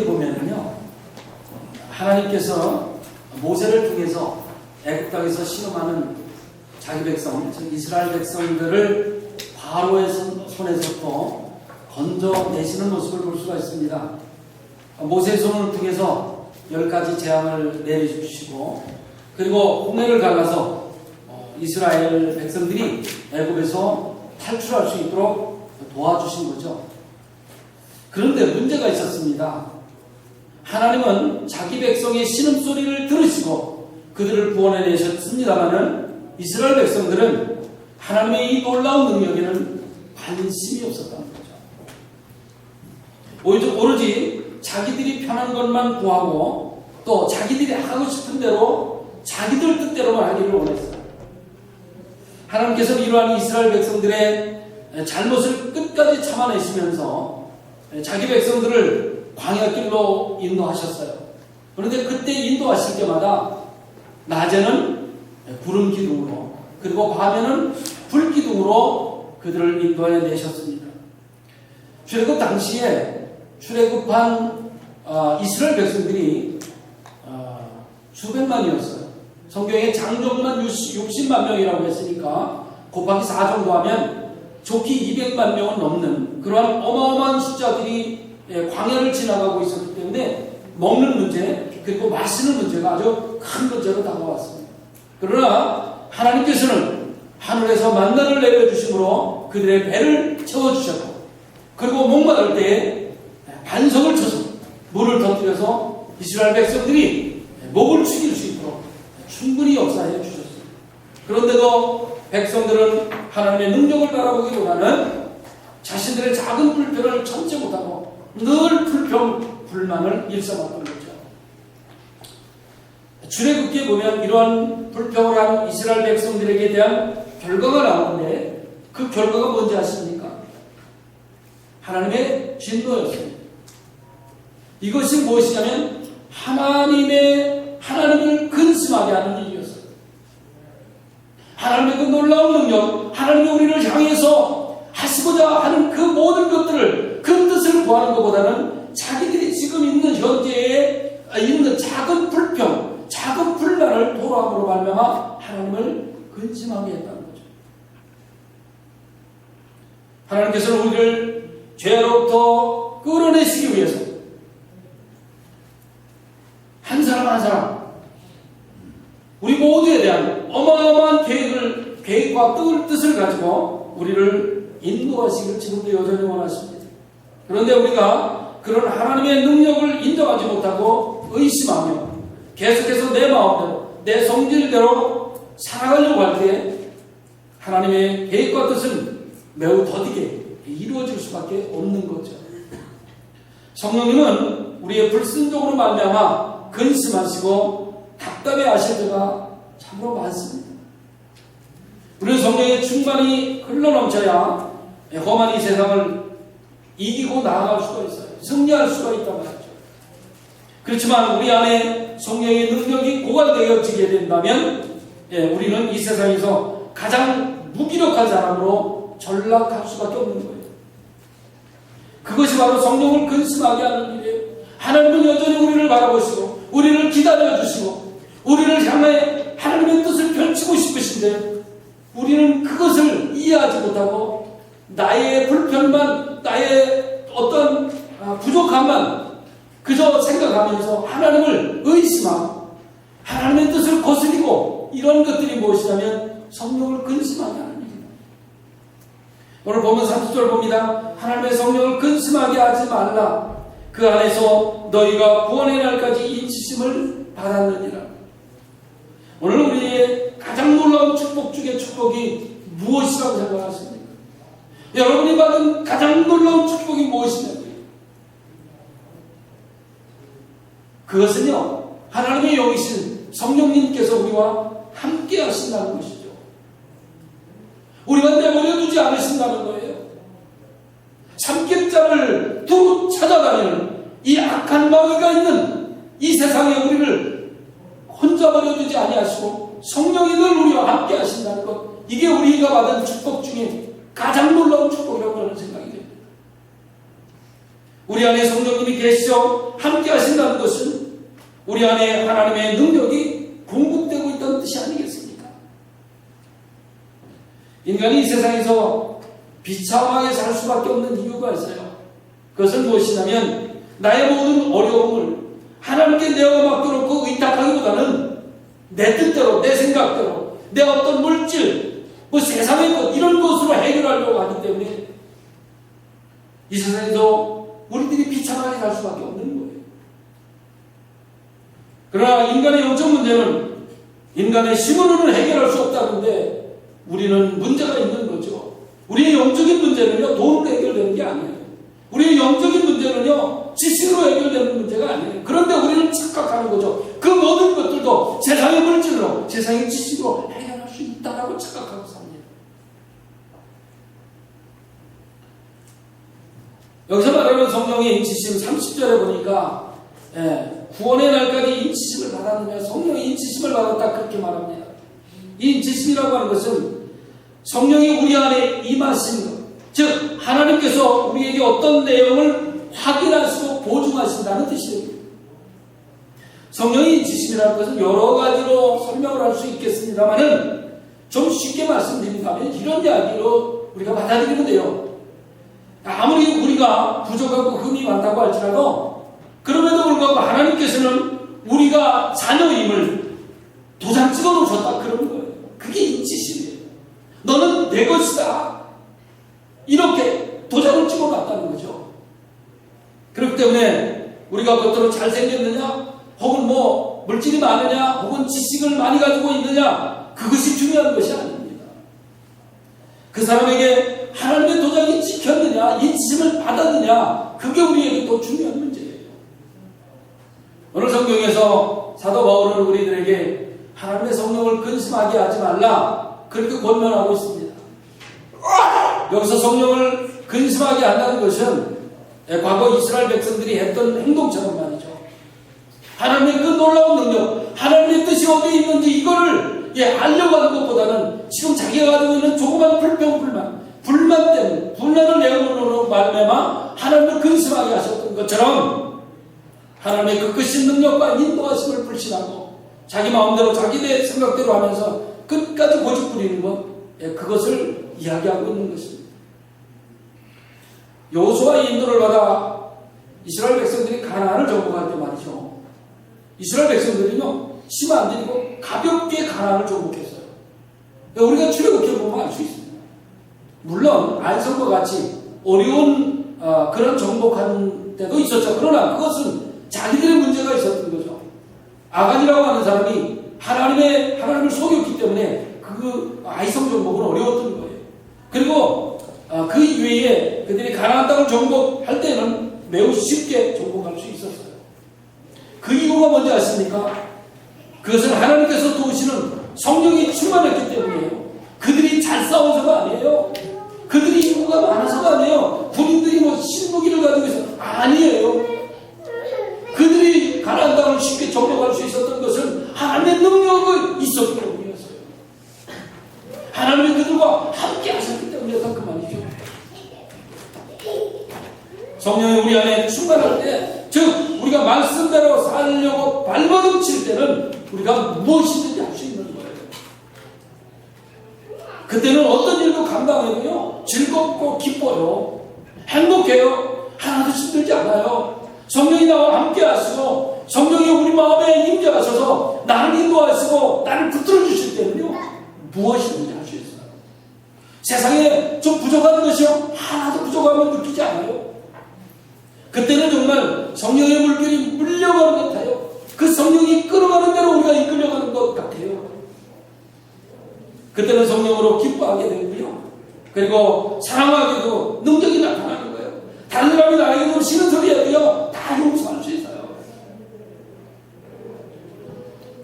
출애굽기에 보면은요, 하나님께서 모세를 통해서 애굽 땅에서 신음하는 자기 백성, 즉 이스라엘 백성들을 바로의 손에서 건져내시는 모습을 볼 수가 있습니다. 모세의 손을 통해서 10가지 재앙을 내려주시고, 그리고 홍해를 갈라서 이스라엘 백성들이 애굽에서 탈출할 수 있도록 도와주신 거죠. 그런데 문제가 있었습니다. 하나님은 자기 백성의 신음소리를 들으시고 그들을 구원해내셨습니다마는 이스라엘 백성들은 하나님의 이 놀라운 능력에는 관심이 없었다는 거죠. 오로지 자기들이 편한 것만 구하고 또 자기들이 하고 싶은 대로 자기들 뜻대로만 하기를 원했어요. 하나님께서는 이러한 이스라엘 백성들의 잘못을 끝까지 참아내시면서 자기 백성들을 광야길로 인도하셨어요. 그런데 그때 인도하실 때마다 낮에는 구름 기둥으로, 그리고 밤에는 불 기둥으로 그들을 인도해 내셨습니다. 출애굽 당시에 출애굽한 이스라엘 백성들이 수백만이었어요. 성경에 장정만 60만 명이라고 했으니까 곱하기 4 정도 하면 좋기 200만 명은 넘는 그러한 어마어마한 숫자들이 광야를 지나가고 있었기 때문에 먹는 문제, 그리고 마시는 문제가 아주 큰 문제로 다가왔습니다. 그러나 하나님께서는 하늘에서 만나를 내려주심으로 그들의 배를 채워주셨고, 그리고 목마를 때에 반석을 쳐서 물을 터뜨려서 이스라엘 백성들이 목을 축일 수 있도록 충분히 역사해 주셨습니다. 그런데도 백성들은 하나님의 능력을 바라보기보다는 자신들의 작은 불편을 참지 못하고 늘 불평, 불만을 일삼았던 거죠. 출애굽기에 보면 이러한 불평을 한 이스라엘 백성들에게 대한 결과가 나오는데 그 결과가 뭔지 아십니까? 하나님의 진노였습니다. 이것이 무엇이냐면 하나님을 근심하게 하는 일이었어요. 하나님의 그 놀라운 능력, 하나님이 우리를 향해서 하시고자 하는 그 모든 것들을, 그 뜻을 구하는 것보다는 자기들이 지금 있는 현재에 있는 작은 불평, 작은 분란을 토로함으로 말미암아 하나님을 근심하게 했다는 거죠. 하나님께서는 우리를 죄로부터 끌어내시기 위해서 한 사람 한 사람 우리 모두에 대한 어마어마한 계획과 뜻을 가지고 우리를 인도하시길 지금도 여전히 원하십니다. 그런데 우리가 그런 하나님의 능력을 인정하지 못하고 의심하며 계속해서 내 마음대로, 내 성질대로 살아가려고 할 때 하나님의 계획과 뜻은 매우 더디게 이루어질 수밖에 없는 거죠. 성령님은 우리의 불순종으로 말미암아 근심하시고 답답해 하실 때가 참으로 많습니다. 우리는 성령의 충만이 흘러넘쳐야 험한 이 세상을 이기고 나아갈 수가 있어요. 승리할 수가 있단 말이죠. 그렇지만 우리 안에 성령의 능력이 고갈되어지게 된다면 우리는 이 세상에서 가장 무기력한 사람으로 전락할 수밖에 없는 거예요. 그것이 바로 성령을 근심하게 하는 일이에요. 하나님은 여전히 우리를 바라보시고 우리를 기다려주시고 우리를 향해 하나님의 뜻을 펼치고 싶으신데 우리는 그것을 이해하지 못하고 나의 불편만, 나의 어떤 부족함만 그저 생각하면서 하나님을 의심하고 하나님의 뜻을 거스리고 이런 것들이 무엇이냐면 성령을 근심하게 하는 일입니다. 오늘 보면 30절 봅니다. 하나님의 성령을 근심하게 하지 말라. 그 안에서 너희가 구원의 날까지 인치심을 받았느니라. 오늘 우리의 가장 놀라운 축복 중에 축복이 무엇이라고 생각하십니까? 여러분이 받은 가장 놀라운 축복이 무엇이냐고요? 그것은요, 하나님의 영이신 성령님께서 우리와 함께 하신다는 것이죠. 우리가 내버려두지 않으신다는 거예요. 삼겹살을 두루 찾아다니는 이 악한 마귀가 있는 이 세상에 우리를 혼자 버려두지 아니하시고 성령이 늘 우리와 함께 하신다는 것, 이게 우리가 받은 축복 중에 가장 놀라운 축복이라고 저는 생각이 됩니다. 우리 안에 성령님이 계시죠. 함께 하신다는 것은 우리 안에 하나님의 능력이 공급되고 있다는 뜻이 아니겠습니까? 인간이 이 세상에서 비참하게 살 수밖에 없는 이유가 있어요. 그것은 무엇이냐면 나의 모든 어려움을 하나님께 내어 맡겨놓고 의탁하기보다는 내 뜻대로, 내 생각대로, 내 어떤 물질, 세상의 것, 이런 것으로 해결하려고 하기 때문에 이 세상에서 우리들이 비참하게 살 수밖에 없는 거예요. 그러나 인간의 영적 문제는 인간의 힘으로는 해결할 수 없다는데 우리는 문제가 있는 거죠. 우리의 영적인 문제는요, 돈으로 해결되는 게 아니에요. 우리의 영적인 문제는요, 지식으로 해결되는 문제가 아니에요. 그런데 우리는 착각하는 거죠. 그 모든 것들도 세상의 물질로, 세상의 지식으로 해결할 수 있다라고 착각하고 삽니다. 여기서 말하는 성령의 인치심 30절에 보니까 구원의 날까지 인치심을 받았느냐, 성령의 인치심을 받았다 그렇게 말합니다. 이 인치심이라고 하는 것은 성령이 우리 안에 임하신 것, 즉 하나님께서 우리에게 어떤 내용을 확인하시고 보증하신다는 뜻이에요. 성령의 인치심이라는 것은 여러 가지로 설명을 할 수 있겠습니다만은 좀 쉽게 말씀드린다면 이런 이야기로 우리가 받아들이면 돼요. 아무리 우리가 부족하고 흠이 많다고 할지라도 그럼에도 불구하고 하나님께서는 우리가 자녀임을 도장 찍어 놓으셨다 그런 거예요. 그게 인치심이에요. 너는 내 것이다. 이렇게 도장을 찍어 놨다는 거죠. 그렇기 때문에 우리가 겉으로 잘생겼느냐, 혹은 물질이 많으냐, 혹은 지식을 많이 가지고 있느냐, 그것이 중요한 것이 아닙니다. 그 사람에게 하나님의 도장이 찍혔느냐, 인치심을 받았느냐, 그게 우리에게 또 중요한 문제예요. 오늘 성경에서 사도 바울은 우리들에게 하나님의 성령을 근심하게 하지 말라 그렇게 권면하고 있습니다. 여기서 성령을 근심하게 한다는 것은 과거 이스라엘 백성들이 했던 행동처럼 말이죠. 하나님의 그 놀라운 능력, 하나님의 뜻이 어디에 있는지 이거를 알려고 하는 것보다는 지금 자기가 가지고 있는 조그만 불만 때문에 분란을 내어놓는 말매마 하나님을 근심하게 하셨던 것처럼 하나님의 그 크신 능력과 인도하심을 불신하고 자기 마음대로 자기 내 생각대로 하면서 끝까지 고집 부리는 것, 그것을 이야기하고 있는 것입니다. 여호수아의 인도를 받아 이스라엘 백성들이 가나안을 정복할 때 말이죠. 이스라엘 백성들은요, 힘 안 들이고 가볍게 가나안을 정복했어요. 우리가 출애굽해 보면 알 수 있습니다. 물론 안성과 같이 어려운 그런 정복하는 때도 있었죠. 그러나 그것은 자기들의 문제가 있었던 거죠. 아간이라고 하는 사람이 하나님을 속였기 때문에 그 아이성 정복은 어려웠던 거예요. 그리고 그 이외에 그들이 가나안 땅을 정복할 때는 매우 쉽게 정복할 수 있었어요. 그 이유가 뭔지 아십니까? 그것은 하나님께서 도우시는 성령이 충만했기 때문이에요. 그들이 잘 싸워서가 아니에요. 그들이 인구가 많아서가 아니에요. 군인들이 신무기를 가지고 있어요. 아니에요. 그들이 가나안 땅을 쉽게 정복할 수 있었던 것은 하나님의 능력이 있었기 때문이었어요. 하나님이 그들과 함께 하셨기 때문이었던 그 말이죠. 성령이 우리 안에 충만할 때, 즉 우리가 말씀대로 살려고 발버둥칠 때는 우리가 무엇이든지 할 수 있는 거예요. 그때는 어떤 일도 감당해도요, 즐겁고 기뻐요. 행복해요. 하나도 힘들지 않아요. 성령이 나와 함께 하시고 성령이 우리 마음에 임재하셔서 나를 인도하시고 나를 붙들어 주실 때는요, 무엇이든지 할 수 있어요. 세상에 좀 부족한 것이요, 하나도 부족함을 느끼지 않아요. 그때는 정말 성령의 물결이 물려가는 것 같아요. 그 성령이 끌어가는 대로 우리가 이끌려가는 것 같아요. 그때는 성령으로 기뻐하게 되고요, 그리고 사랑하게도 능력이 나타나는 거예요. 다른 사람이 나에게 좀 싫은 소리 해도요, 다 용서할 수 있어요.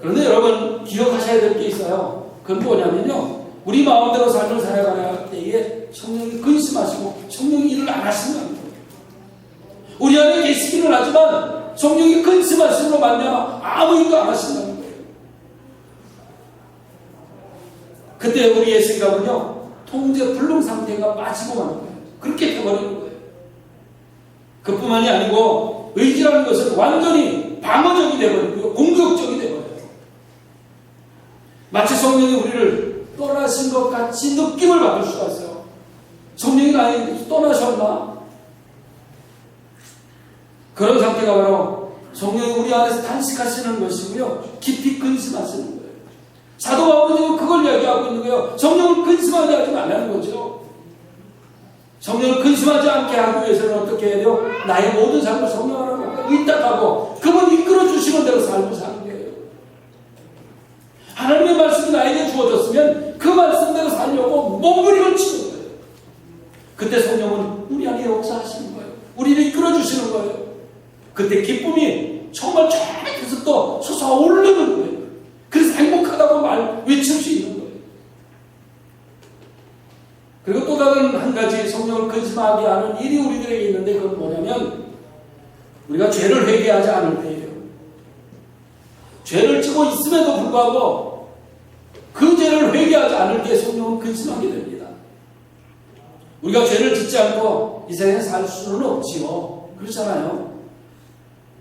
그런데 여러분 기억하셔야 될 게 있어요. 그건 뭐냐면요, 우리 마음대로 삶을 살아가는 때에 성령이 근심하시고 성령이 일을 안 하시는 겁니다. 우리 안에 계시기는 하지만 성령이 근심하심으로 말미암아 아무 일도 안 하신다는 거예요. 그때 우리의 생각은요, 통제 불능 상태가 빠지고 마는 거예요. 그렇게 돼버리는 거예요. 그뿐만이 아니고 의지라는 것은 완전히 방어적이 되어버리고 공격적이 되어버려요. 마치 성령이 우리를 떠나신 것 같이 느낌을 받을 수가 있어요. 성령이 나에게 떠나셨나? 그런 상태가 바로 성령이 우리 안에서 탄식하시는 것이고요. 깊이 근심하시는 거예요. 사도 바울은 그걸 이야기하고 있는 거예요. 성령을 근심하게 하지 말라는 거죠. 성령을 근심하지 않게 하기 위해서는 어떻게 해야 돼요? 나의 모든 삶을 성령 하나로 의탁하고 그분 이끌어 주시는 대로 살고 사는 거예요. 하나님의 말씀이 나에게 주어졌으면 그 말씀대로 살려고 몸부림을 치는 거예요. 그때 성령은 우리 안에 역사하시는 거예요. 우리를 이끌어 주시는 거예요. 그때 기쁨이 정말 저 밑에서 또 솟아오르는 거예요. 그래서 행복하다고 외칠 수 있는 거예요. 그리고 또 다른 한 가지 성령을 근심하게 하는 일이 우리들에게 있는데 그건 뭐냐면 우리가 죄를 회개하지 않을 때예요. 죄를 지고 있음에도 불구하고 그 죄를 회개하지 않을 때 성령은 근심하게 됩니다. 우리가 죄를 짓지 않고 이 세상에 살 수는 없지요. 그렇잖아요.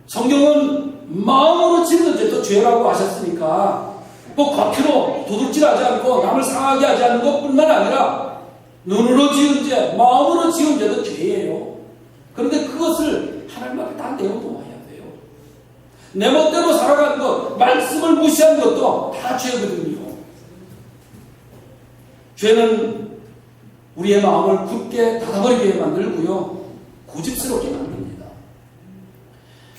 성경은 마음으로 짓는 죄도 죄라고 하셨으니까 뭐 겉으로 도둑질하지 않고 남을 상하게 하지 않는 것뿐만 아니라 눈으로 지은 죄, 마음으로 지은 죄도 죄예요. 그런데 그것을 하나님 앞에 다 내어놓아야 돼요. 내 멋대로 살아가는 것, 말씀을 무시한 것도 다 죄거든요. 죄는 우리의 마음을 굳게 닫아버리게 만들고요. 고집스럽게 만듭니다.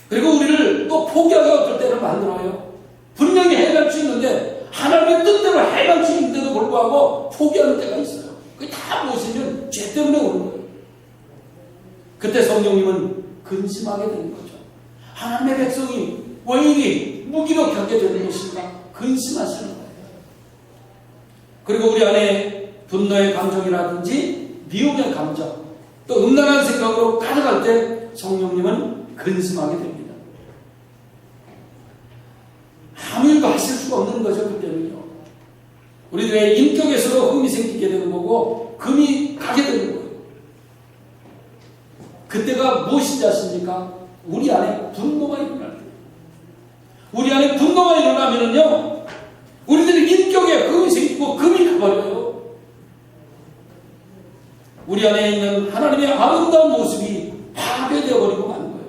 그리고 우리를 또 포기하게 어떨 때는 만들어요. 분명히 해갈 수 있는데 하나님의 뜻대로 해갈 수 있는데도 불구하고 포기하는 때가 있어요. 그게 다 무엇이면 죄 때문에 오는 거예요. 그때 성령님은 근심하게 되는 거죠. 하나님의 백성이 왜 이리 무기력하게 되는 것인가 근심하시는 거예요. 그리고 우리 안에 분노의 감정이라든지 미움의 감정 또 음란한 생각으로 가득할 때 성령님은 근심하게 됩니다. 아무 일도 하실 수가 없는 거죠. 그때는요. 우리들의 인격에서도 흠이 생기게 되는 거고 금이 가게 되는 거예요. 그때가 무엇인지 아십니까? 우리 안에 분노가 일어날 거예요. 우리 안에 분노가 일어나면은요 우리들의 인격에 흠이 생기고 금이 가버려요. 우리 안에 있는 하나님의 아름다운 모습이 파괴되어 버리고 마는 거예요.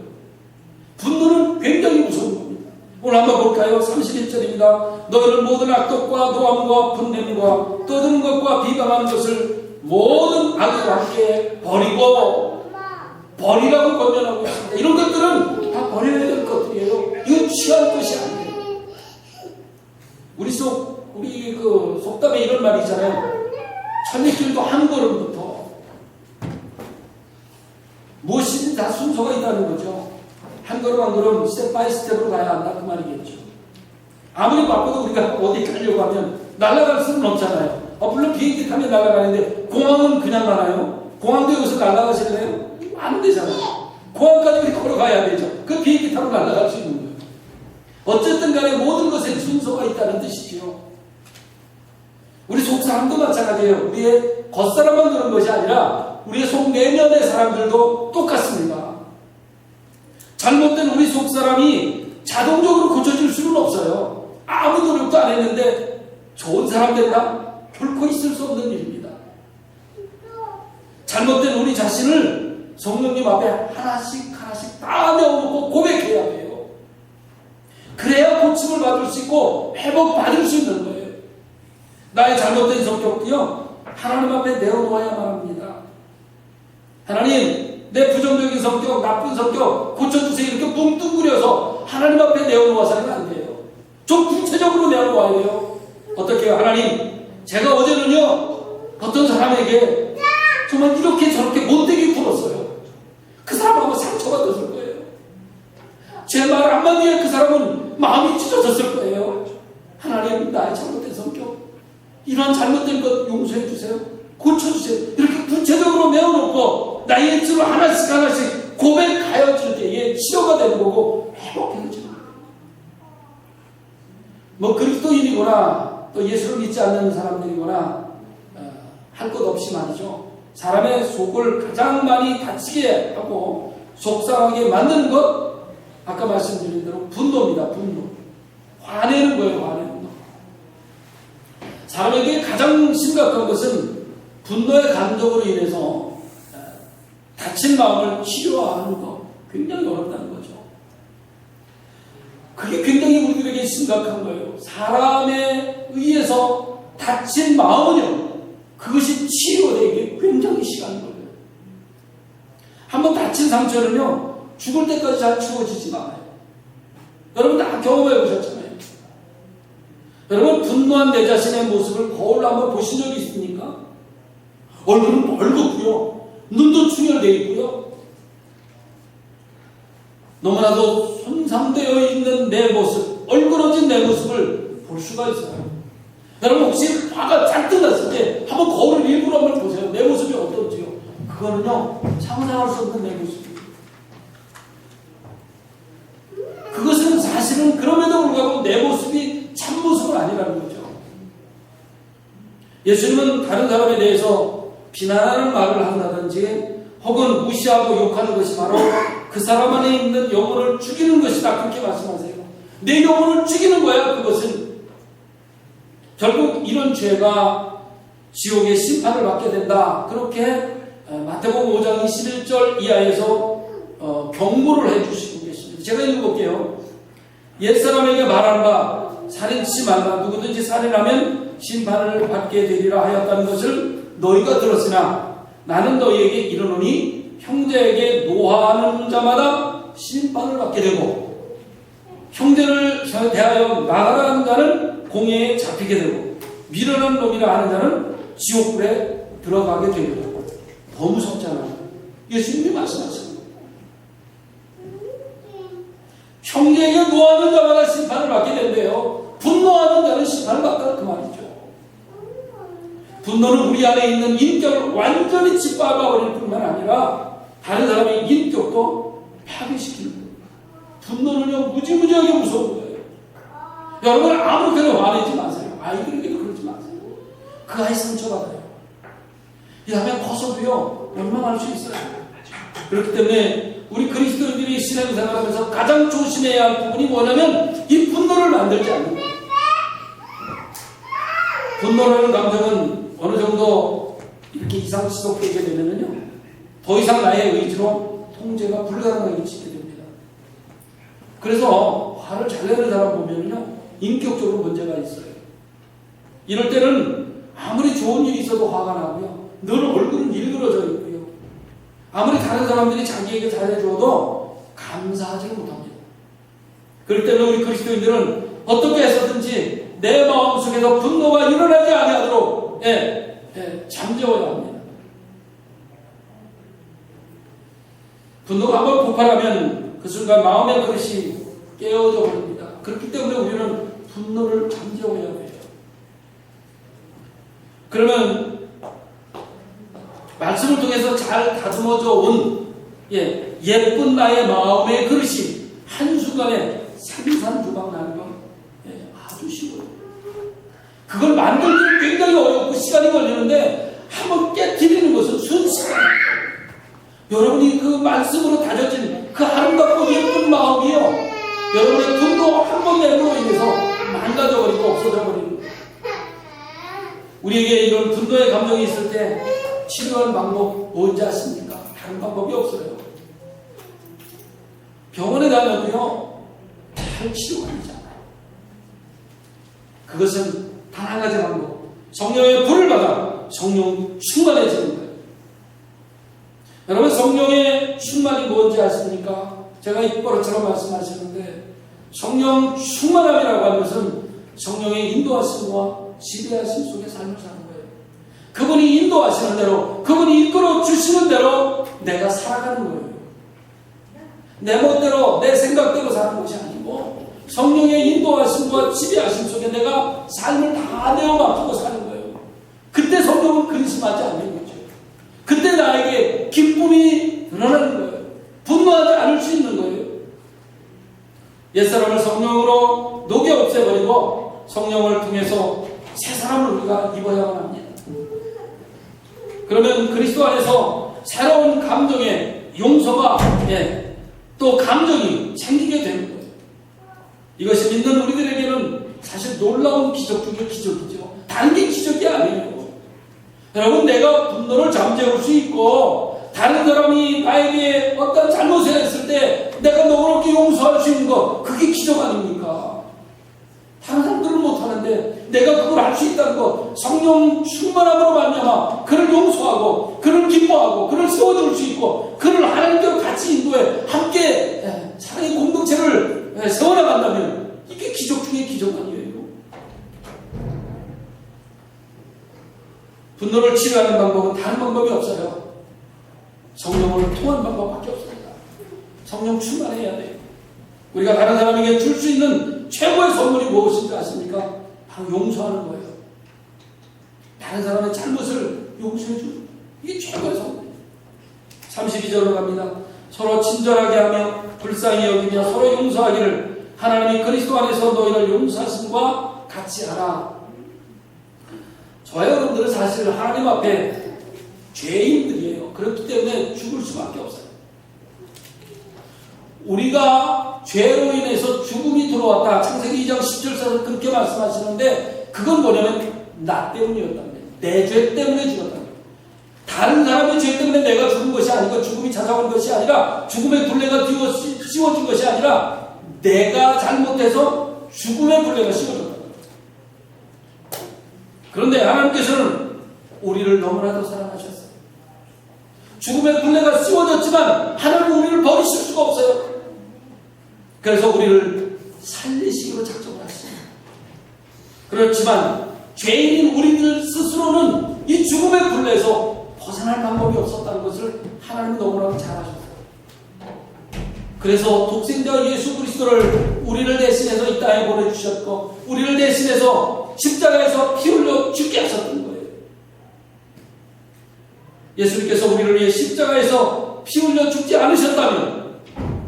분노는 굉장히 무서운 겁니다. 오늘 한번 볼까요? 31절입니다. 너희는 모든 악독과 노함과 분냄과 떠드는 것과 비방하는 것을 모든 악과 함께 버리라고 권면하고 있습니다. 이런 것들은 다 버려야 될 것들이에요. 이건 취할 것이 아니에요. 우리 속담에 이런 말이 있잖아요. 천리길도 한 걸음부터 무엇이든 다 순서가 있다는 거죠. 한 걸음 한 걸음 스텝 바이 스텝으로 가야 한다 그 말이겠죠. 아무리 바빠도 우리가 어디 가려고 하면 날아갈 수는 없잖아요. 물론 비행기 타면 날아가는데 공항은 그냥 가나요? 공항도 여기서 날아가실래요? 안 되잖아요. 공항까지 우리 걸어가야 되죠. 그 비행기 타고 날아갈 수 있는 거예요. 어쨌든 간에 모든 것에 순서가 있다는 뜻이죠. 우리 속사람도 마찬가지예요. 우리의 겉사람만 그런 것이 아니라 우리의 속 내면의 사람들도 똑같습니다. 잘못된 우리 속사람이 자동적으로 고쳐질 수는 없어요. 아무 노력도 안 했는데 좋은 사람 된다? 결코 있을 수 없는 일입니다. 잘못된 우리 자신을 성령님 앞에 하나씩 다 내어놓고 고백해야 돼요. 그래야 고침을 받을 수 있고 회복받을 수 있는 거예요. 나의 잘못된 성격도요 하나님 앞에 내어놓아야만 합니다. 하나님 내 부정적인 성격, 나쁜 성격 고쳐주세요 이렇게 뭉뚱그려서 하나님 앞에 내어놓아서는 안 돼요. 좀 구체적으로 내어놓아야 돼요. 어떻게 해요? 하나님 제가 어제는요 어떤 사람에게 정말 이렇게 저렇게 못되게 굴었어요. 그 사람하고 상처받았을 거예요. 제 말 한마디에 그 사람은 마음이 찢어졌을 거예요. 하나님 나의 잘못된 성격 이런 잘못된 것 용서해 주세요. 고쳐주세요. 이렇게 구체적으로 내어놓고 나의 입술로 하나씩 고백하여 줄 때에 치료가 되는 거고 회복해지는 거예요. 뭐 그리스도인이거나 또 예수를 믿지 않는 사람들이거나 할 것 없이 말이죠. 사람의 속을 가장 많이 다치게 하고 속상하게 만드는 것, 아까 말씀드린 대로 분노입니다. 분노. 화내는 거예요. 화내는 거. 사람에게 가장 심각한 것은 분노의 감정으로 인해서 다친 마음을 치료하는 것. 굉장히 어렵다는 거죠. 그게 굉장히 우리들에게 심각한 거예요. 사람에 의해서 다친 마음은요, 그것이 치료되기 굉장히 시간이 걸려요. 한번 다친 상처는요, 죽을 때까지 잘 치워지지가 않아요. 여러분 다 경험해 보셨잖아요. 여러분 분노한 내 자신의 모습을 거울로 한번 보신 적이 있습니까? 얼굴은 벌겋고요, 눈도 충혈되어 있고요, 너무나도 손상되어 있는 내 모습, 얼그러진 내 모습을 볼 수가 있어요. 여러분 혹시 화가 잔뜩 났을 때 한번 거울을 일부러 한번 보세요. 내 모습이 어떨지요. 그거는요, 상상할 수 없는 내 모습이에요. 그것은 사실은 그럼에도 불구하고 내 모습이 참 모습은 아니라는 거죠. 예수님은 다른 사람에 대해서 비난하는 말을 한다든지 혹은 무시하고 욕하는 것이 바로 그 사람 안에 있는 영혼을 죽이는 것이다, 그렇게 말씀하세요. 내 영혼을 죽이는 거야. 그것은 결국 이런 죄가 지옥의 심판을 받게 된다, 그렇게 마태복음 5장 21절 이하에서 경고를 해주시고 계십니다. 제가 읽어볼게요. 옛사람에게 말하는 바 살인치 말라. 누구든지 살인하면 심판을 받게 되리라 하였다는 것을 너희가 들었으나 나는 너희에게 이르노니 형제에게 노하는 자마다 심판을 받게 되고 형제를 대하여 나가라 하는 자는 공회에 잡히게 되고 미련한 놈이라 하는 자는 지옥불에 들어가게 됩니다. 더 무섭잖아요. 예수님이 말씀하십니다. 형제에게 노하는 자마다 심판을 받게 된대요. 분노하는 자는 심판을 받다, 그 말이죠. 분노는 우리 안에 있는 인격을 완전히 짓밟아버릴 뿐만 아니라 다른 사람의 인격도 파괴시키는 거예요. 분노는요, 무지무지하게 무서운 거예요. 여러분 아무렇게나 화내지 마세요. 아이들에게도 그러지 마세요. 그 아이 상처받아요. 이 다음에 커서도요, 원망할 수 있어요. 그렇기 때문에 우리 그리스도인들이 신앙생활하면서 가장 조심해야 할 부분이 뭐냐면 이 분노를 만들지 않는 거예요. 분노라는 감정은 어느 정도 이렇게 이상 지속되게 되면요, 더 이상 나의 의지로 통제가 불가능하게 지게 됩니다. 그래서 화를 잘 내는 사람 보면요, 인격적으로 문제가 있어요. 이럴 때는 아무리 좋은 일이 있어도 화가 나고요, 늘 얼굴은 일그러져 있고요, 아무리 다른 사람들이 자기에게 잘해줘도 감사하지 못합니다. 그럴 때는 우리 그리스도인들은 어떻게 해서든지 내 마음속에서 분노가 일어나지 아니하도록 잠재워야 합니다. 분노가 한번 폭발하면 그 순간 마음의 그릇이 깨어져 버립니다. 그렇기 때문에 우리는 분노를 잠재워야 해요. 그러면 말씀을 통해서 잘 다듬어져 온 예쁜 나의 마음의 그릇이 한순간에 산산조각 나는 건 아주 쉬워요. 그걸 만들기는 굉장히 어렵고 시간이 걸리는데 한번 깨트리는 것은 순식간이에요. 여러분이 그 말씀으로 다져진 그 아름답고 예쁜 마음이요, 여러분의 분노 한 번 내로 인해서 망가져버리고 없어져버리는 거예요. 우리에게 이런 분노의 감정이 있을 때 치료하는 방법 뭔지 아십니까? 다른 방법이 없어요. 병원에 가면요, 잘 치료가 되지 않아요. 그것은 단 한 가지 방법, 성령의 불을 받아 성령 충만해지는 거예요. 여러분 성령의 충만이 뭔지 아십니까? 제가 입버릇처럼 말씀하시는데, 성령 충만함이라고 하는 것은 성령의 인도하심과 지배하심 속에 삶을 사는 거예요. 그분이 인도하시는 대로, 그분이 이끌어 주시는 대로 내가 살아가는 거예요. 내 멋대로, 내 생각대로 사는 것이 아니고 성령의 인도하심과 지배하심 속에 내가 삶을 다 내어 맡기고 사는 거예요. 그때 성령은 근심하지 않는 거죠. 그때 나에게 기쁨이 늘어나는 거예요. 분노하지 않을 수 있는 거예요. 옛사람을 성령으로 녹여 없애버리고 성령을 통해서 새 사람을 우리가 입어야만 합니다. 그러면 그리스도 안에서 새로운 감정의 용서가 또 감정이 생기게 되는 거예요. 이것이 믿는 우리들에게는 사실 놀라운 기적 중에 기적이죠. 다른 게 기적이 아니에요. 여러분, 내가 분노를 잠재울 수 있고 다른 사람이 나에게 어떤 잘못을 했을 때 내가 너그럽게 용서할 수 있는 거, 그게 기적 아닙니까? 다른 사람들은 못하는데 내가 그걸 할 수 있다는 거, 성령 충만함으로 말미암아 그를 용서하고 그를 기뻐하고 그를 세워줄 수 있고 그를 하나님께로 같이 인도해 함께 사랑의 공동체를 세워나간다면 이게 기적 중에 기적 아니에요. 분노를 치료하는 방법은 다른 방법이 없어요. 성령을 통한 방법밖에 없습니다. 성령 충만해야 돼요. 우리가 다른 사람에게 줄 수 있는 최고의 선물이 무엇인지 아십니까? 바로 용서하는 거예요. 다른 사람의 잘못을 용서해 주는, 이게 최고의 선물이에요. 32절로 갑니다. 서로 친절하게 하며 불쌍히 여기며 서로 용서하기를 하나님이 그리스도 안에서 너희를 용서하심과 같이 하라. 저와 여러분들은 사실 하나님 앞에 죄인들이에요. 그렇기 때문에 죽을 수밖에 없어요. 우리가 죄로 인해서 죽음이 들어왔다. 창세기 2장 10절에서 그렇게 말씀하시는데 그건 뭐냐면 나 때문이었다는 거예요. 내 죄 때문에 죽었다는 거예요. 다른 사람의 죄 때문에 내가 죽은 것이 아니고 죽음이 찾아온 것이 아니라 죽음의 굴레가 씌워진 것이 아니라 내가 잘못해서 죽음의 굴레가 씌워졌다. 그런데 하나님께서는 우리를 너무나도 사랑하셨어요. 죽음의 굴레가 씌워졌지만 하나님은 우리를 버리실 수가 없어요. 그래서 우리를 살리시기로 작정을 하셨습니다. 그렇지만 죄인인 우리들 스스로는 이 죽음의 굴레에서 벗어날 방법이 없었다는 것을 하나님은 너무나도 잘 아셨어요. 그래서 독생자 예수 그리스도를 우리를 대신해서 이 땅에 보내주셨고 우리를 대신해서 십자가에서 피 흘려 죽게 하셨던 거예요. 예수님께서 우리를 위해 십자가에서 피 흘려 죽지 않으셨다면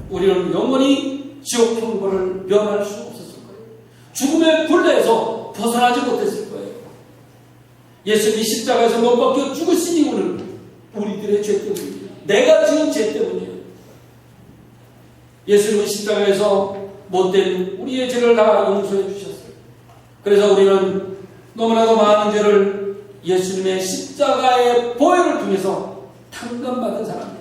우리는 영원히 지옥 형벌을 면할 수 없었을 거예요. 죽음의 굴레에서 벗어나지 못했을 거예요. 예수님이 십자가에서 못 박혀 죽으신 이유는 우리들의 죄 때문이에요. 내가 지은 죄 때문이에요. 예수님은 십자가에서 못된 우리의 죄를 다 용서해 주셨어요. 그래서 우리는 너무나도 많은 죄를 예수님의 십자가의 보혈을 통해서 탕감받은 사람입니다.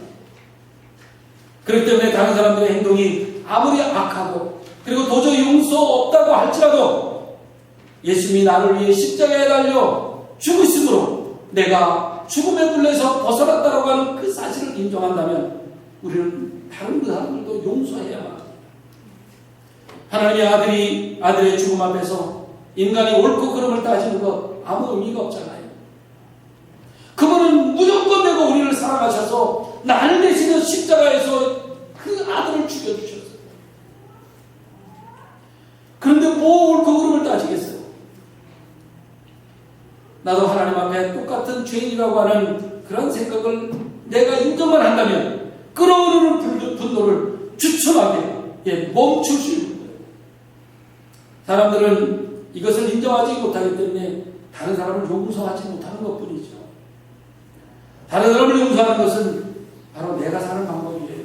그렇기 때문에 다른 사람들의 행동이 아무리 악하고 그리고 도저히 용서 없다고 할지라도 예수님이 나를 위해 십자가에 달려 죽으심으로 내가 죽음의 굴레에서 벗어났다고 하는 그 사실을 인정한다면 우리는 다른 그 사람들도 용서해야만 합니다. 하나님의 아들의 죽음 앞에서 인간이 옳고 그름을 따지는 것 아무 의미가 없잖아요. 그분은 무조건 내가 우리를 사랑하셔서 나를 대신해 십자가에서 그 아들을 죽여주셨어요. 그런데 뭐 옳고 그름을 따지겠어요? 나도 하나님 앞에 똑같은 죄인이라고 하는 그런 생각을 내가 인정만 한다면 끓어오르는 분노를 주춤하게 멈출 수 있는 거예요. 사람들은 이것을 인정하지 못하기 때문에 다른 사람을 용서하지 못하는 것뿐이죠. 다른 사람을 용서하는 것은 바로 내가 사는 방법이에요.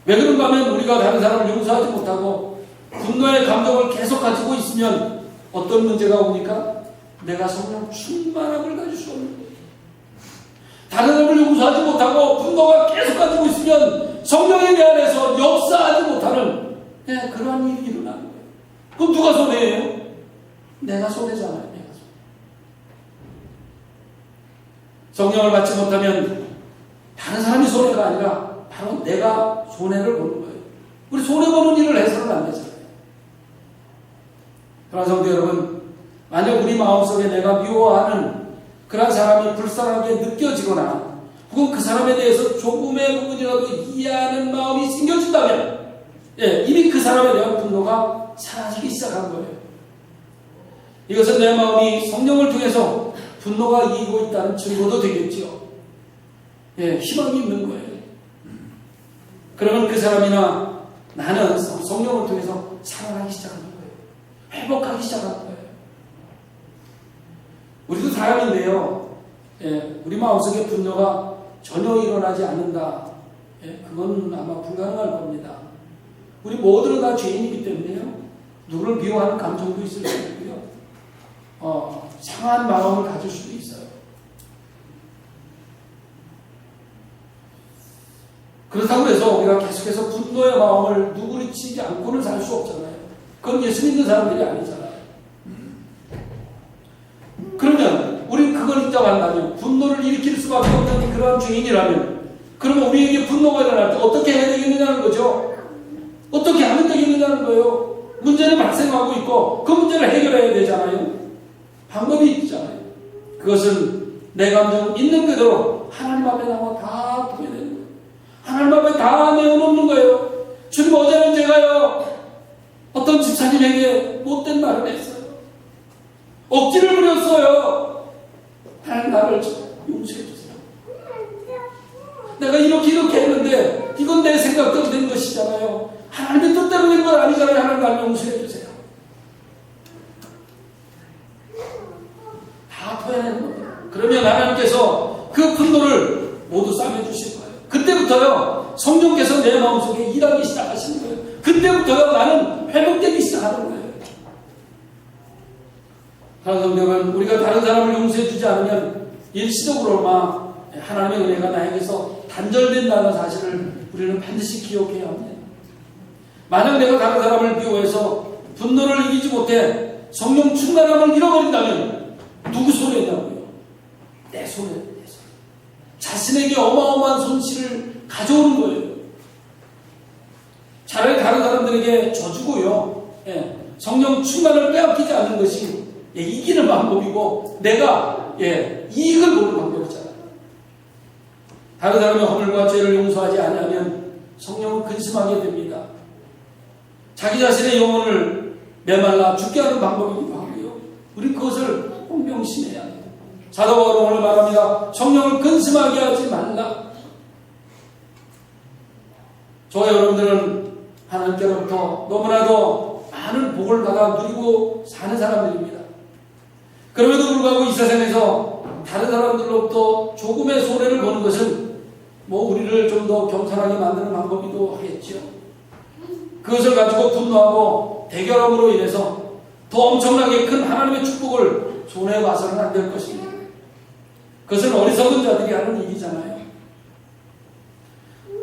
왜 그런가 하면 우리가 다른 사람을 용서하지 못하고 분노의 감정을 계속 가지고 있으면 어떤 문제가 옵니까? 내가 성령 충만함을 가질 수 없는 거예요. 다른 사람을 용서하지 못하고 분노가 계속 가지고 있으면 성령에 대해서 역사하지 못하는 그러한 일이 일어나는 거예요. 그럼 누가 손해예요? 내가 손해잖아요. 내가 손해. 성령을 받지 못하면 다른 사람이 손해가 아니라 바로 내가 손해를 보는 거예요. 우리 손해보는 일을 해서는 안 되잖아요. 그러나 성도 여러분, 만약 우리 마음속에 내가 미워하는 그런 사람이 불쌍하게 느껴지거나 혹은 그 사람에 대해서 조금의 부분이라도 이해하는 마음이 생겨진다면 이미 그 사람에 대한 분노가 사라지기 시작한 거예요. 이것은 내 마음이 성령을 통해서 분노가 이기고 있다는 증거도 되겠죠. 희망이 있는 거예요. 그러면 그 사람이나 나는 성령을 통해서 살아나기 시작하는 거예요. 회복하기 시작하는 거예요. 우리도 사람인데요. 우리 마음속에 분노가 전혀 일어나지 않는다. 그건 아마 불가능할 겁니다. 우리 모두는 다 죄인이기 때문에요. 누구를 미워하는 감정도 있을 수 있고요. 상한 마음을 가질 수도 있어요. 그렇다고 해서 우리가 계속해서 분노의 마음을 누구리치지 않고는 살 수 없잖아요. 그건 예수 믿는 사람들이 아니잖아요. 그러면 우리는 그걸 인정한다면, 분노를 일으킬 수밖에 없는 그러한 죄인이라면, 그러면 우리에게 분노가 일어날 때 어떻게 해야 되겠느냐는 거죠. 어떻게 하면 되겠느냐는 거예요. 문제는 발생하고 있고 그 문제를 해결해야 되잖아요. 방법이 있잖아요. 그것은 내 감정 있는 그대로 하나님 앞에 나와 다 보게 되는 거예요. 하나님 앞에 다 내어놓는 거예요. 주님, 어제는 제가요 어떤 집사님에게 못된 말을 했어요. 억지를 부렸어요. 하나님, 나를 용서해 주세요. 내가 이렇게 했는데 이건 내 생각대로 된 것이잖아요. 하나님의 뜻대로 된 건 아니잖아요. 하나님, 나를 용서해 주세요. 다 토해내는 겁니다. 그러면 하나님께서 그 분노를 모두 싸매주실 거예요. 그때부터요 성령께서 내 마음속에 일하기 시작하시는 거예요. 그때부터요 나는 회복되기 시작하는 거예요. 사랑하는 성도는 우리가 다른 사람을 용서해 주지 않으면 일시적으로만 하나님의 은혜가 나에게서 단절된다는 사실을 우리는 반드시 기억해야 합니다. 만약 내가 다른 사람을 미워해서 분노를 이기지 못해 성령 충만함을 잃어버린다면 누구 손해냐고요? 내 손해. 자신에게 어마어마한 손실을 가져오는 거예요. 차라리 다른 사람들에게 져주고요. 성령 충만을 빼앗기지 않는 것이 이기는 방법이고 내가 이익을 보는 방법이잖아요. 다른 사람의 허물과 죄를 용서하지 않으면 성령은 근심하게 됩니다. 자기 자신의 영혼을 메말라 죽게 하는 방법이기도 하고요. 우리 그것을 꼭 명심해야 합니다. 사도 바울은 오늘 말합니다. 성령을 근심하게 하지 말라. 저와 여러분들은 하나님께로부터 너무나도 많은 복을 받아 누리고 사는 사람들입니다. 그럼에도 불구하고 이 세상에서 다른 사람들로부터 조금의 손해를 보는 것은 우리를 좀 더 겸손하게 만드는 방법이기도 하겠죠. 그것을 가지고 분노하고 대결함으로 인해서 더 엄청나게 큰 하나님의 축복을 손해봐서는 안 될 것입니다. 그것은 어리석은 자들이 하는 일이잖아요.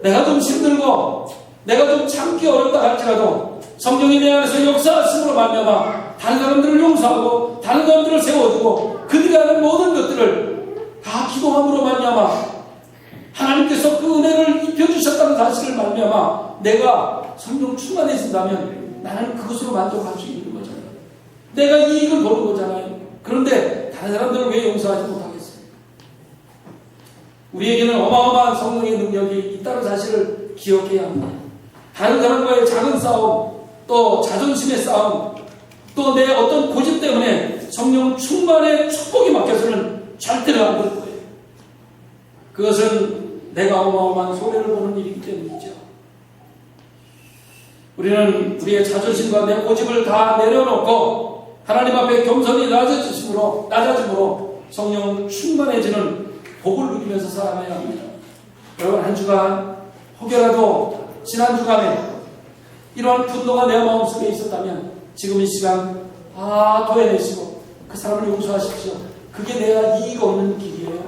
내가 좀 힘들고 내가 좀 참기 어렵다 할지라도 성령이 내 안에서 역사하심으로 말미암아 다른 사람들을 용서하고 다른 사람들을 세워주고 그들이 하는 모든 것들을 다 기도함으로 말미암아 하나님께서 그 은혜를 입혀주셨다는 사실을 말미암아 내가 성령 충만해진다면 나는 그것으로 만족할 수 있는 거잖아요. 내가 이익을 보는 거잖아요. 그런데 다른 사람들을 왜 용서하지 못하겠어요? 우리에게는 어마어마한 성령의 능력이 있다는 사실을 기억해야 합니다. 다른 사람과의 작은 싸움, 또 자존심의 싸움, 또 내 어떤 고집 때문에 성령 충만의 축복이 막혀서는 절대로 안 될 거예요. 그것은 내가 어마어마한 손해를 보는 일이기 때문이죠. 우리는 우리의 자존심과 내 고집을 다 내려놓고 하나님 앞에 겸손히 낮아짐으로 성령 충만해지는 복을 누리면서 살아가야 합니다. 여러분, 한 주간 혹여라도 지난 주간에 이런 분노가 내 마음속에 있었다면 지금 이 시간 다 토해내시고 그 사람을 용서하십시오. 그게 내가 이익 없는 길이에요.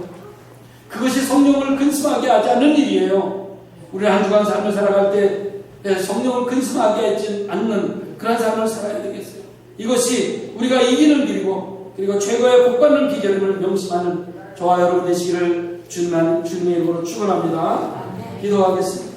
그것이 성령을 근심하게 하지 않는 일이에요. 우리 한 주간 삶을 살아갈 때 성령을 근심하게 하지 않는 그런 삶을 살아야 되겠어요. 이것이 우리가 이기는 길이고 그리고 최고의 복받는 비결임을 명심하는 저와 여러분 되시기를 주님의 이름으로 축원합니다. 기도하겠습니다.